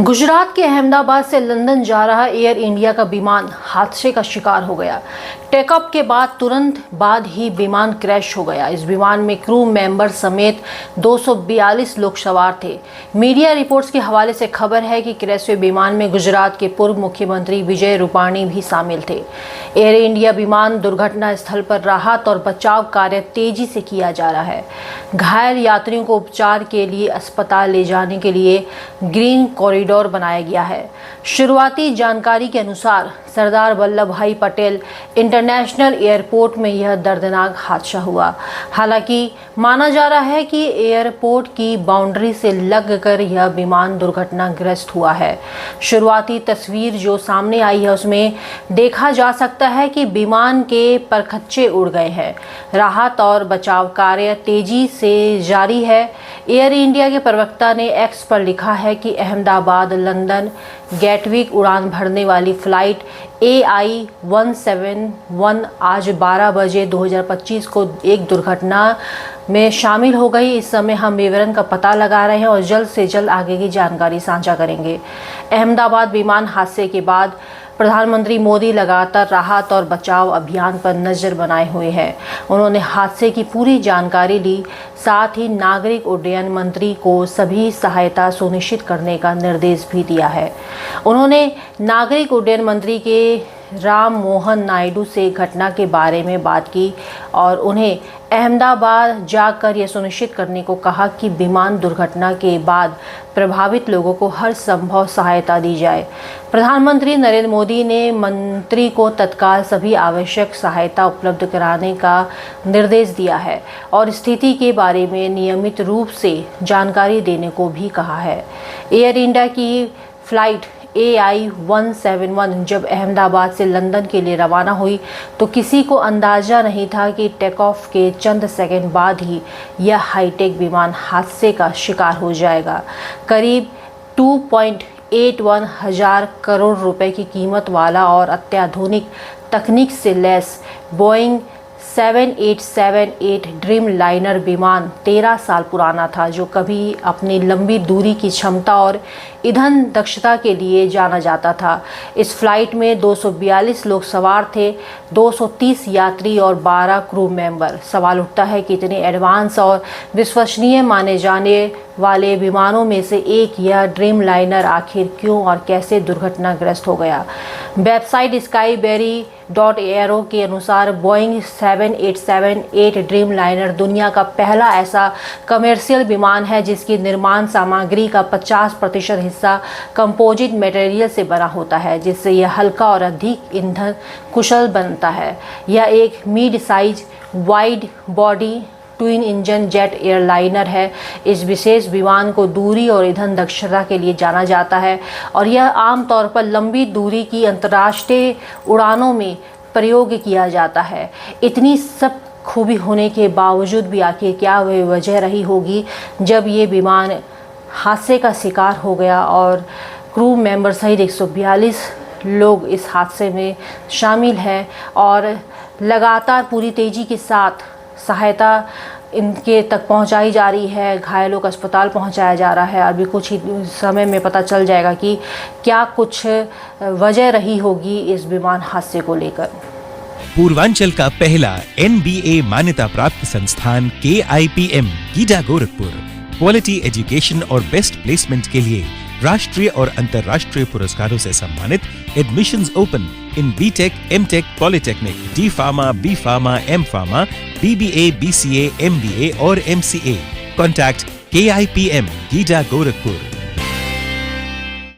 गुजरात के अहमदाबाद से लंदन जा रहा एयर इंडिया का विमान हादसे का शिकार हो गया। टेक ऑफ के बाद तुरंत बाद ही विमान क्रैश हो गया। इस विमान में क्रू मेंबर समेत 242 लोग सवार थे। मीडिया रिपोर्ट्स के हवाले से खबर है कि क्रैश हुए विमान में गुजरात के पूर्व मुख्यमंत्री विजय रूपाणी भी शामिल थे। एयर इंडिया विमान दुर्घटना स्थल पर राहत और बचाव कार्य तेजी से किया जा रहा है। घायल यात्रियों को उपचार के लिए अस्पताल ले जाने के लिए ग्रीन कॉरिडोर बनाया गया है। शुरुआती जानकारी के अनुसार सरदार वल्लभ भाई पटेल इंटरनेशनल एयरपोर्ट में यह दर्दनाक हादसा हुआ। हालांकि माना जा रहा है कि एयरपोर्ट की बाउंड्री से लगकर यह विमान दुर्घटनाग्रस्त हुआ है। शुरुआती तस्वीर जो सामने आई है उसमें देखा जा सकता है कि विमान के परखच्चे उड़ गए हैं। राहत और बचाव कार्य तेजी से जारी है। एयर इंडिया के प्रवक्ता ने एक्स पर लिखा है कि अहमदाबाद लंदन गेटविक उड़ान भरने वाली फ्लाइट AI-171 आज 12 बजे 2025 को एक दुर्घटना में शामिल हो गई। इस समय हम विवरण का पता लगा रहे हैं और जल्द से जल्द आगे की जानकारी साझा करेंगे। अहमदाबाद विमान हादसे के बाद प्रधानमंत्री मोदी लगातार राहत और बचाव अभियान पर नज़र बनाए हुए हैं। उन्होंने हादसे की पूरी जानकारी ली, साथ ही नागरिक उड्डयन मंत्री को सभी सहायता सुनिश्चित करने का निर्देश भी दिया है। उन्होंने नागरिक उड्डयन मंत्री के राम मोहन नायडू से घटना के बारे में बात की और उन्हें अहमदाबाद जाकर यह सुनिश्चित करने को कहा कि विमान दुर्घटना के बाद प्रभावित लोगों को हर संभव सहायता दी जाए। प्रधानमंत्री नरेंद्र मोदी ने मंत्री को तत्काल सभी आवश्यक सहायता उपलब्ध कराने का निर्देश दिया है और स्थिति के बारे में नियमित रूप से जानकारी देने को भी कहा है। एयर इंडिया की फ्लाइट AI-171 जब अहमदाबाद से लंदन के लिए रवाना हुई तो किसी को अंदाज़ा नहीं था कि टेक ऑफ के चंद सेकंड बाद ही यह हाईटेक विमान हादसे का शिकार हो जाएगा। करीब 2.81 हजार करोड़ रुपए की कीमत वाला और अत्याधुनिक तकनीक से लैस बोइंग 7878 ड्रीम लाइनर विमान 13 साल पुराना था, जो कभी अपनी लंबी दूरी की क्षमता और ईंधन दक्षता के लिए जाना जाता था। इस फ्लाइट में 242 लोग सवार थे, 230 यात्री और 12 क्रू मेंबर। सवाल उठता है कि इतने एडवांस और विश्वसनीय माने जाने वाले विमानों में से एक यह ड्रीम लाइनर आखिर क्यों और कैसे दुर्घटनाग्रस्त हो गया। वेबसाइट skyberry.aero के अनुसार बोइंग 7878 ड्रीम लाइनर दुनिया का पहला ऐसा कमर्शियल विमान है जिसकी निर्माण सामग्री का 50% हिस्सा कंपोजिट मटेरियल से बना होता है, जिससे यह हल्का और अधिक ईंधन कुशल बनता है। यह एक mid size wide body twin engine jet airliner है। इस विशेष विमान को दूरी और ईंधन दक्षता के लिए जाना जाता है और यह आमतौर पर लंबी दूरी की अंतर्राष्ट्रीय उड़ानों में प्रयोग किया जाता है। इतनी सब खूबी होने के बावजूद भी आखिर क्या वजह रही होगी जब ये विमान हादसे का शिकार हो गया और क्रू मेंबर सहित 142 लोग इस हादसे में शामिल हैं और लगातार पूरी तेज़ी के साथ सहायता इनके तक पहुंचाई जा रही है। घायलों को अस्पताल पहुंचाया जा रहा है। अभी कुछ ही समय में पता चल जाएगा कि क्या कुछ वजह रही होगी इस विमान हादसे को लेकर। पूर्वांचल का पहला NBA मान्यता प्राप्त संस्थान KIPM GIDA Gorakhpur quality education और बेस्ट प्लेसमेंट के लिए राष्ट्रीय और अंतर्राष्ट्रीय पुरस्कारों से सम्मानित। Admissions open in BTech, MTech, Polytechnic, D Pharma, B Pharma, M Pharma, BBA, BCA, MBA और MCA. Contact KIPM GIDA Gorakhpur.